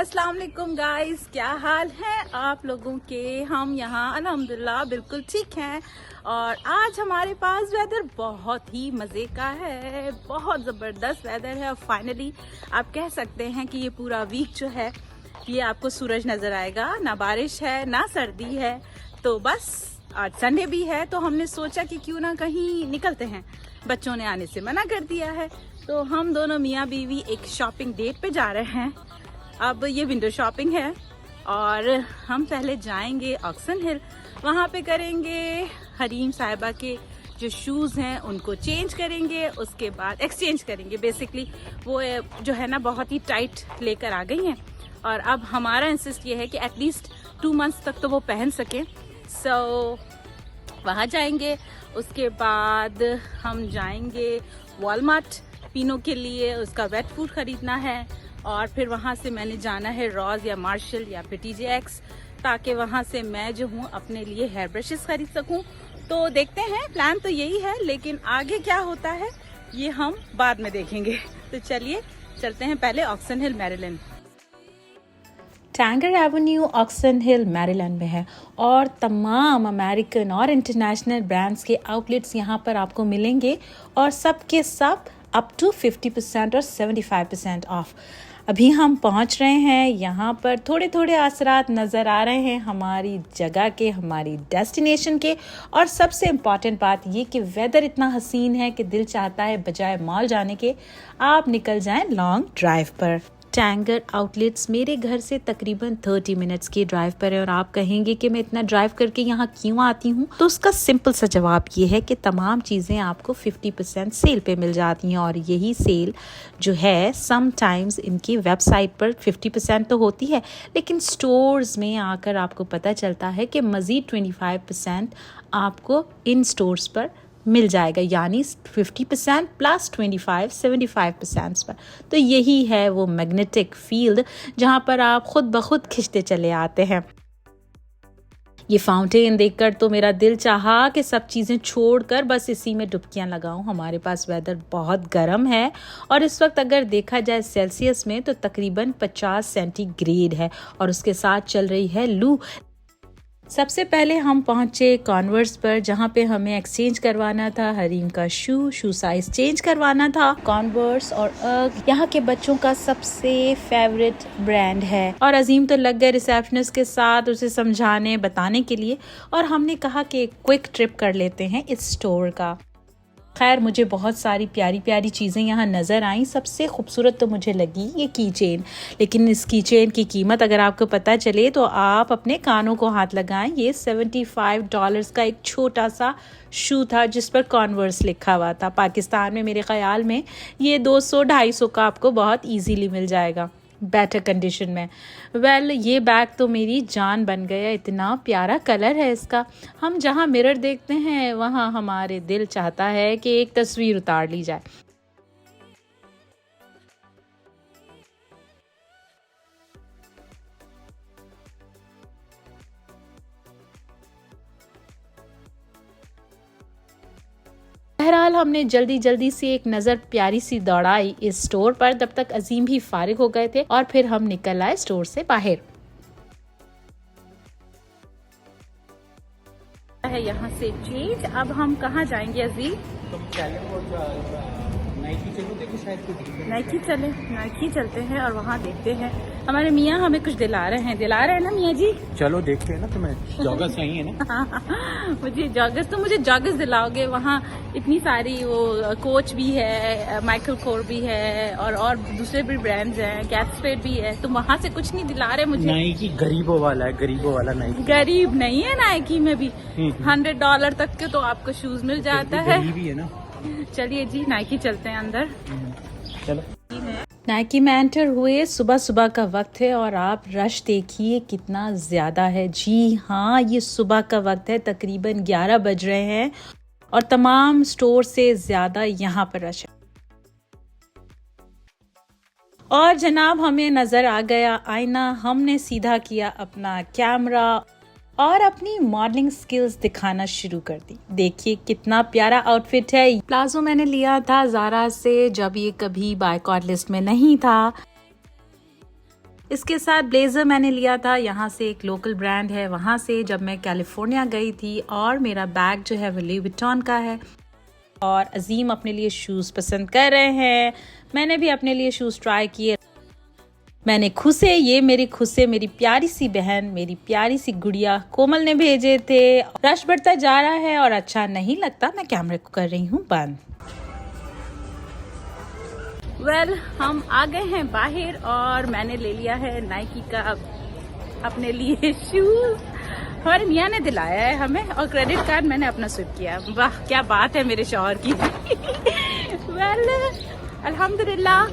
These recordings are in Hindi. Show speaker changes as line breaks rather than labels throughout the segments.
अस्सलाम वालेकुम गाइस, क्या हाल है आप लोगों के। हम यहाँ अल्हम्दुलिल्लाह बिल्कुल ठीक हैं। और आज हमारे पास वेदर बहुत ही मज़े का है, बहुत ज़बरदस्त वेदर है। और फाइनली आप कह सकते हैं कि ये पूरा वीक जो है ये आपको सूरज नज़र आएगा, ना बारिश है ना सर्दी है। तो बस आज संडे भी है तो हमने सोचा कि क्यों ना कहीं निकलते हैं। बच्चों ने आने से मना कर दिया है तो हम दोनों मियाँ बीवी एक शॉपिंग डेट पे जा रहे हैं। अब ये विंडो शॉपिंग है और हम पहले जाएंगे ऑक्सन हिल, वहाँ पे करेंगे हरीम साहिबा के जो शूज़ हैं उनको चेंज करेंगे, उसके बाद एक्सचेंज करेंगे। बेसिकली वो जो है ना बहुत ही टाइट लेकर आ गई हैं और अब हमारा इंसिस्ट ये है कि एटलीस्ट 2 मंथ्स तक तो वो पहन सकें। सो वहाँ जाएंगे। उसके बाद हम जाएंगे वॉलमार्ट पीनो के लिए, उसका वेट फूड खरीदना है। और फिर वहाँ से मैंने जाना है रॉज या मार्शल या फिर TJX, ताकि वहाँ से मैं जो हूँ अपने लिए हेयर ब्रशेस खरीद सकूँ। तो देखते हैं, प्लान तो यही है, लेकिन आगे क्या होता है ये हम बाद में देखेंगे। तो चलिए चलते हैं पहले ऑक्सन हिल मैरीलैंड। टैंगर एवेन्यू ऑक्सन हिल मैरीलैंड में है और तमाम अमेरिकन और इंटरनेशनल ब्रांड्स के आउटलेट्स यहाँ पर आपको मिलेंगे और सब के सब अप टू 50% और 75% ऑफ। अभी हम पहुंच रहे हैं यहाँ पर, थोड़े थोड़े असरात नज़र आ रहे हैं हमारी जगह के, हमारी डेस्टिनेशन के। और सबसे इम्पॉर्टेंट बात ये कि वेदर इतना हसीन है कि दिल चाहता है बजाय मॉल जाने के आप निकल जाएं लॉन्ग ड्राइव पर। टैंगर आउटलेट्स मेरे घर से तकरीबन 30 मिनट्स की ड्राइव पर है। और आप कहेंगे कि मैं इतना ड्राइव करके यहाँ क्यों आती हूँ, तो उसका सिंपल सा जवाब ये है कि तमाम चीज़ें आपको 50% सेल पे मिल जाती हैं। और यही सेल जो है समटाइम्स इनकी वेबसाइट पर 50% तो होती है, लेकिन स्टोर्स में आकर आपको पता चलता है कि मज़ीद 25% आपको इन स्टोर्स पर मिल जाएगा, यानी 50% प्लस 25 75% पर। तो यही है वो मैग्नेटिक फील्ड जहाँ पर आप खुद ब खुद खिंचते चले आते हैं। ये फाउंटेन देखकर तो मेरा दिल चाहा कि सब चीज़ें छोड़कर बस इसी में डुबकियां लगाऊं। हमारे पास वेदर बहुत गर्म है और इस वक्त अगर देखा जाए सेल्सियस में तो तकरीबन 50 सेंटीग्रेड है और उसके साथ चल रही है लू। सबसे पहले हम पहुंचे कॉन्वर्स पर, जहां पे हमें एक्सचेंज करवाना था हरीम का शू साइज चेंज करवाना था। कॉन्वर्स और अर्ग यहाँ के बच्चों का सबसे फेवरेट ब्रांड है और अजीम तो लग गए रिसेप्शनिस्ट के साथ उसे समझाने बताने के लिए। और हमने कहा कि एक क्विक ट्रिप कर लेते हैं इस स्टोर का। खैर मुझे बहुत सारी प्यारी प्यारी चीज़ें यहाँ नज़र आईं। सबसे खूबसूरत तो मुझे लगी ये की चेन, लेकिन इस की चेन की कीमत अगर आपको पता चले तो आप अपने कानों को हाथ लगाएं। ये $75 का एक छोटा सा शू था जिस पर कॉन्वर्स लिखा हुआ था। पाकिस्तान में मेरे ख्याल में ये 200-250 का आपको बहुत ईजीली मिल जाएगा बेटर कंडीशन में। वेल ये बैग तो मेरी जान बन गया, इतना प्यारा कलर है इसका। हम जहाँ मिरर देखते हैं वहाँ हमारे दिल चाहता है कि एक तस्वीर उतार ली जाए। बहरहाल हमने जल्दी जल्दी से एक नज़र प्यारी सी दौड़ाई इस स्टोर पर। तब तक अजीम भी फारिग हो गए थे और फिर हम निकल आए स्टोर से बाहर। है यहाँ से चेंज। अब हम कहाँ जाएंगे अजीम? नाइकी चलते हैं और वहाँ देखते हैं। हमारे मियाँ हमें कुछ दिला रहे हैं ना मियाँ जी?
चलो देखते हैं ना। तुम्हें जॉगर्स चाहिए ना?
मुझे जॉगर्स दिलाओगे? वहाँ इतनी सारी वो कोच भी है, माइकल कोर भी है और दूसरे भी ब्रांड्स हैं, कैटस्पेड भी है। तुम वहाँ से कुछ नहीं दिला रहे मुझे?
नाइकी गरीबों वाला है, गरीबों वाला नाइकी।
गरीब नहीं है नाइकी में भी $100 तक के तो आपको शूज मिल जाता है।
गरीबी है ना।
चलिए जी नाइकी चलते हैं अंदर।
चलो।
नाइकी में एंटर हुए। सुबह सुबह का वक्त है और आप रश देखिए कितना ज्यादा है। जी हाँ, ये सुबह का वक्त है, तकरीबन 11 बज रहे हैं और तमाम स्टोर से ज्यादा यहाँ पर रश है। और जनाब हमें नजर आ गया आईना। हमने सीधा किया अपना कैमरा और अपनी मॉडलिंग स्किल्स दिखाना शुरू कर दी। देखिए कितना प्यारा आउटफिट है। प्लाजो मैंने लिया था ज़ारा से जब ये कभी बायकॉट लिस्ट में नहीं था। इसके साथ ब्लेज़र मैंने लिया था यहाँ से, एक लोकल ब्रांड है वहाँ से, जब मैं कैलिफोर्निया गई थी। और मेरा बैग जो है वो लुई विटॉन का है। और अजीम अपने लिए शूज़ पसंद कर रहे हैं, मैंने भी अपने लिए शूज़ ट्राई किए। मैंने खुसे, ये मेरी खुसे, मेरी प्यारी सी बहन, मेरी प्यारी सी गुड़िया कोमल ने भेजे थे। रश बढ़ता जा रहा है और अच्छा नहीं लगता, मैं कैमरे को कर रही हूँ बंद। हम आ गए हैं बाहर और मैंने ले लिया है नाइकी का अपने लिए शूज। हमारे मियाँ ने दिलाया है हमें और क्रेडिट कार्ड मैंने अपना स्विप किया। वाह क्या बात है मेरे शौहर की। अल्हम्दुलिल्लाह।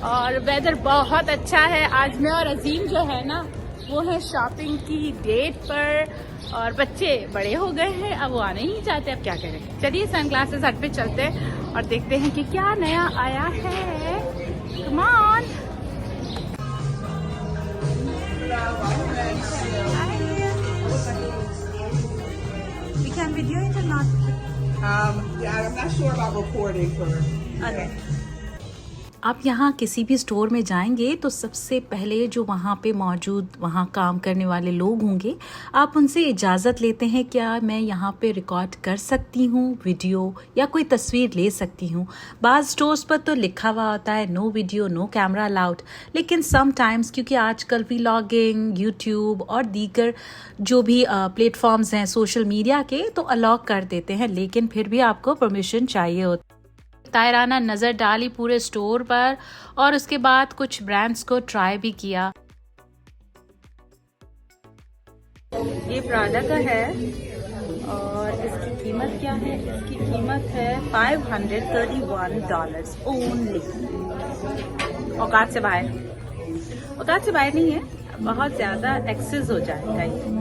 और वेदर बहुत अच्छा है। आज मैं और अजीम जो है ना वो है शॉपिंग की डेट पर, और बच्चे बड़े हो गए हैं, अब वो आने ही नहीं चाहते, अब क्या करें। चलिए सनग्लासेस हट पे चलते हैं और देखते हैं कि क्या नया आया है। Come on. We can video it or not?
Yeah, I'm not sure about recording for.
Okay. आप यहाँ किसी भी स्टोर में जाएंगे तो सबसे पहले जो वहाँ पे मौजूद वहाँ काम करने वाले लोग होंगे, आप उनसे इजाज़त लेते हैं, क्या मैं यहाँ पे रिकॉर्ड कर सकती हूँ वीडियो या कोई तस्वीर ले सकती हूँ। बाज़ स्टोर्स पर तो लिखा हुआ होता है no video no camera allowed, लेकिन समटाइम्स क्योंकि आजकल व्लॉगिंग, यूट्यूब और दीगर जो भी प्लेटफॉर्म्स हैं सोशल मीडिया के, तो अलाउ कर देते हैं, लेकिन फिर भी आपको परमिशन चाहिए होता है। तायराना नज़र डाली पूरे स्टोर पर और उसके बाद कुछ ब्रांड्स को ट्राई भी किया। ये प्राडा का है और इसकी कीमत क्या है? इसकी कीमत है $531 ओनली। औकात से बाहर, औकात से बाहर नहीं है, बहुत ज़्यादा एक्सेस हो जाएगा ये।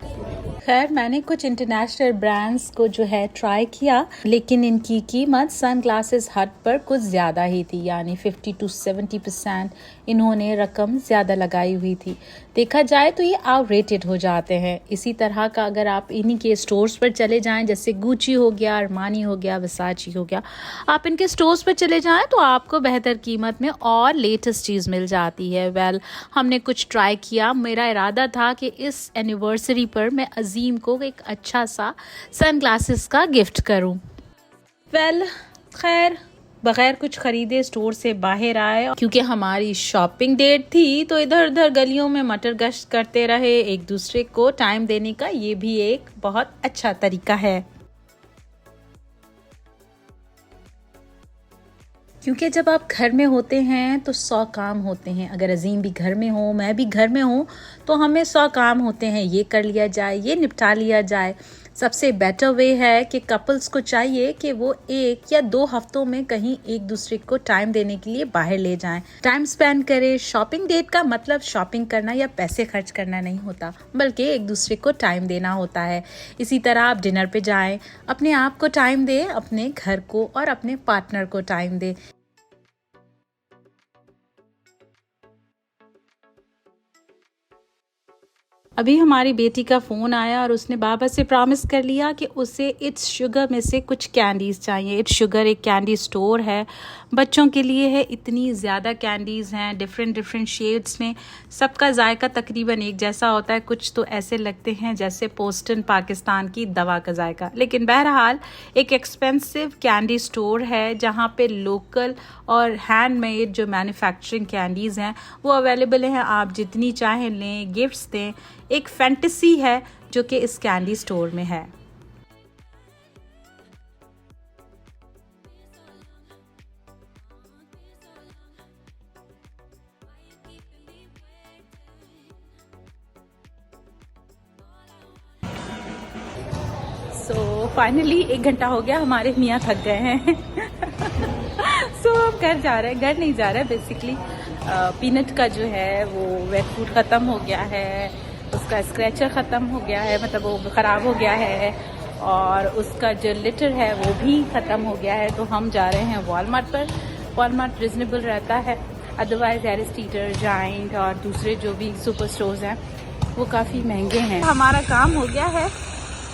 खैर मैंने कुछ इंटरनेशनल ब्रांड्स को जो है ट्राई किया, लेकिन इनकी कीमत सन ग्लासेस हट पर कुछ ज़्यादा ही थी, यानी 50 to 70% इन्होंने रकम ज़्यादा लगाई हुई थी। देखा जाए तो ये आउटरेटेड हो जाते हैं। इसी तरह का अगर आप इन्हीं के स्टोर्स पर चले जाएं, जैसे गुची हो गया, अरमानी हो गया, वर्साची हो गया, आप इनके स्टोर्स पर चले जाएं तो आपको बेहतर कीमत में और लेटेस्ट चीज़ मिल जाती है। हमने कुछ ट्राई किया। मेरा इरादा था कि इस एनिवर्सरी पर मैं अजीम को एक अच्छा सा सन ग्लासेस का गिफ्ट करूं। खैर बगैर कुछ खरीदे स्टोर से बाहर आए, क्योंकि हमारी शॉपिंग डेट थी, तो इधर उधर गलियों में मटर गश्त करते रहे। एक दूसरे को टाइम देने का ये भी एक बहुत अच्छा तरीका है, क्योंकि जब आप घर में होते हैं तो 100 काम होते हैं। अगर अजीम भी घर में हो, मैं भी घर में हूँ, तो हमें 100 काम होते हैं, ये कर लिया जाए, ये निपटा लिया जाए। सबसे बेटर वे है कि कपल्स को चाहिए कि वो 1 या 2 हफ्तों में कहीं एक दूसरे को टाइम देने के लिए बाहर ले जाएं, टाइम स्पेंड करें। शॉपिंग डेट का मतलब शॉपिंग करना या पैसे खर्च करना नहीं होता, बल्कि एक दूसरे को टाइम देना होता है। इसी तरह आप डिनर पे जाएं, अपने आप को टाइम दें, अपने घर को और अपने पार्टनर को टाइम दें। अभी हमारी बेटी का फ़ोन आया और उसने बाबा से प्रॉमिस कर लिया कि उसे इट्स शुगर में से कुछ कैंडीज़ चाहिए। इट्स शुगर एक कैंडी स्टोर है, बच्चों के लिए है। इतनी ज़्यादा कैंडीज़ हैं डिफरेंट शेड्स में, सबका जायका तकरीबन एक जैसा होता है। कुछ तो ऐसे लगते हैं जैसे पोस्टन पाकिस्तान की दवा का जायका। लेकिन बहरहाल एक एक्सपेंसिव कैंडी स्टोर है जहाँ पे लोकल और हैंडमेड जो मैन्युफैक्चरिंग कैंडीज़ हैं वो अवेलेबल हैं। आप जितनी चाहें लें, गिफ्ट्स दें। एक फैंटेसी है जो कि इस कैंडी स्टोर में है। फाइनली 1 घंटा हो गया, हमारे मियाँ थक गए हैं। अब घर जा रहे हैं, घर नहीं जा रहे हैं बेसिकली। पीनट का जो है वो वेट फूड ख़त्म हो गया है, उसका स्क्रैचर ख़त्म हो गया है, मतलब वो ख़राब हो गया है, और उसका जो लिटर है वो भी ख़त्म हो गया है। तो हम जा रहे हैं वॉलमार्ट पर। वॉलमार्ट रिजनेबल रहता है, अदरवाइज एरिस्टीटर, जाइंट और दूसरे जो भी सुपर स्टोर्स हैं वो काफ़ी महंगे हैं। हमारा काम हो गया है,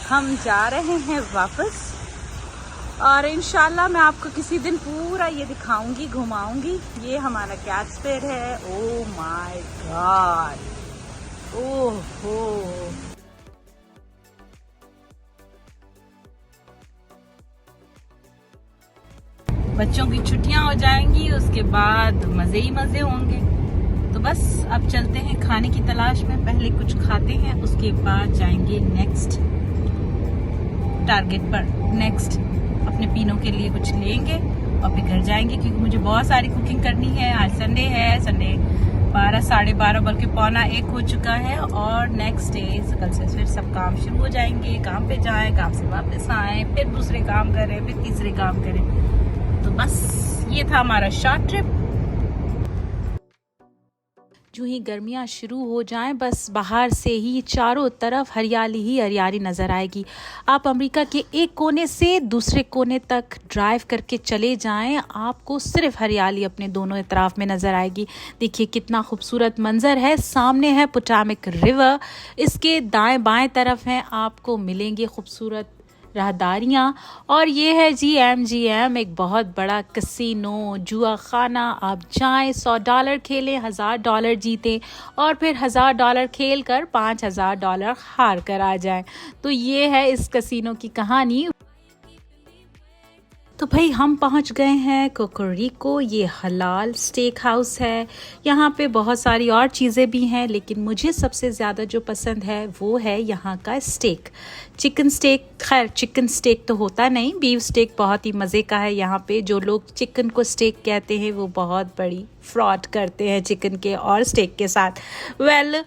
हम जा रहे हैं वापस और इंशाल्लाह मैं आपको किसी दिन पूरा ये दिखाऊंगी, घुमाऊंगी। ये हमारा कैट्सपेयर है। ओह माय गॉड, ओहो। बच्चों की छुट्टियां हो जाएंगी, उसके बाद मजे ही मजे होंगे। तो बस अब चलते हैं खाने की तलाश में। पहले कुछ खाते हैं, उसके बाद जाएंगे नेक्स्ट टारगेट पर। नेक्स्ट अपने पीनों के लिए कुछ लेंगे और फिर घर जाएंगे, क्योंकि मुझे बहुत सारी कुकिंग करनी है। आज संडे है, संडे 12 साढ़े 12 बल्कि 12:45 हो चुका है। और नेक्स्ट डे कल से फिर सब काम शुरू हो जाएंगे। काम पे जाएं, काम से वापस आए, फिर दूसरे काम करें, फिर तीसरे काम करें। तो बस ये था हमारा शॉर्ट ट्रिप। जो ही गर्मियाँ शुरू हो जाएं, बस बाहर से ही चारों तरफ हरियाली ही हरियाली नज़र आएगी। आप अमेरिका के एक कोने से दूसरे कोने तक ड्राइव करके चले जाएं, आपको सिर्फ हरियाली अपने दोनों तरफ में नज़र आएगी। देखिए कितना खूबसूरत मंजर है। सामने है पोटामिक रिवर, इसके दाएं बाएं तरफ हैं आपको मिलेंगे खूबसूरत राहदारियाँ। और ये है जी MGM, एक बहुत बड़ा कसिनो, जुआ खाना। आप जाएं, $100 खेलें, $1000 जीतें और फिर $1000 खेल कर $5000 हार कर आ जाएं। तो ये है इस कसिनो की कहानी। तो भाई हम पहुंच गए हैं कोकोरिको। ये हलाल स्टेक हाउस है। यहाँ पे बहुत सारी और चीज़ें भी हैं, लेकिन मुझे सबसे ज़्यादा जो पसंद है वो है यहाँ का स्टेक, चिकन स्टेक। खैर चिकन स्टेक तो होता नहीं, बीफ स्टेक बहुत ही मज़े का है। यहाँ पे जो लोग चिकन को स्टेक कहते हैं वो बहुत बड़ी फ्रॉड करते हैं चिकन के और स्टेक के साथ। वेल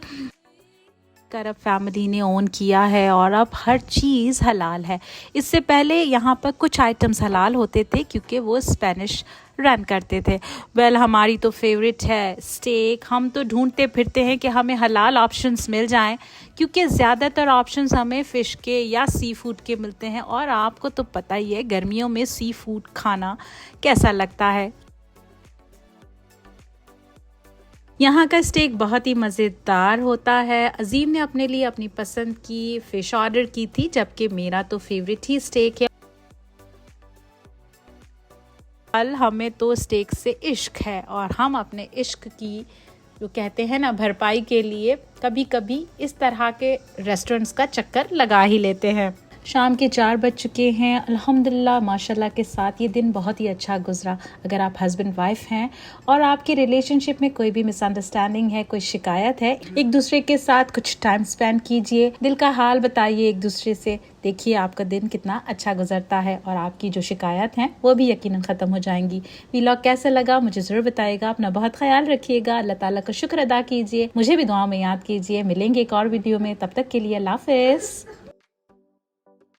अरब फैमिली ने ओन किया है और अब हर चीज़ हलाल है। इससे पहले यहाँ पर कुछ आइटम्स हलाल होते थे क्योंकि वो स्पेनिश रन करते थे। वेल हमारी तो फेवरेट है स्टेक। हम तो ढूंढते फिरते हैं कि हमें हलाल ऑप्शंस मिल जाएं, क्योंकि ज़्यादातर ऑप्शंस हमें फ़िश के या सी फूड के मिलते हैं। और आपको तो पता ही है गर्मियों में सी फूड खाना कैसा लगता है। यहाँ का स्टेक बहुत ही मज़ेदार होता है। अजीम ने अपने लिए अपनी पसंद की फ़िश ऑर्डर की थी, जबकि मेरा तो फेवरेट ही स्टेक है। कल हमें तो स्टेक से इश्क है और हम अपने इश्क की जो कहते हैं ना भरपाई के लिए कभी कभी इस तरह के रेस्टोरेंट्स का चक्कर लगा ही लेते हैं। शाम के 4 बज चुके हैं। अल्हम्दुलिल्लाह माशाल्लाह के साथ ये दिन बहुत ही अच्छा गुजरा। अगर आप हस्बैंड वाइफ हैं और आपके रिलेशनशिप में कोई भी मिसअंडरस्टैंडिंग है, कोई शिकायत है, एक दूसरे के साथ कुछ टाइम स्पेंड कीजिए, दिल का हाल बताइए एक दूसरे से। देखिए आपका दिन कितना अच्छा गुजरता है और आपकी जो शिकायत हैं वो भी यकीनन ख़त्म हो जाएंगी। व्लॉग कैसा लगा मुझे ज़रूर बताइएगा। अपना बहुत ख्याल रखिएगा। अल्लाह ताला का शुक्र अदा कीजिए। मुझे भी दुआ में याद कीजिए। मिलेंगे एक और वीडियो में, तब तक के लिए अल्लाह हाफ़िज़।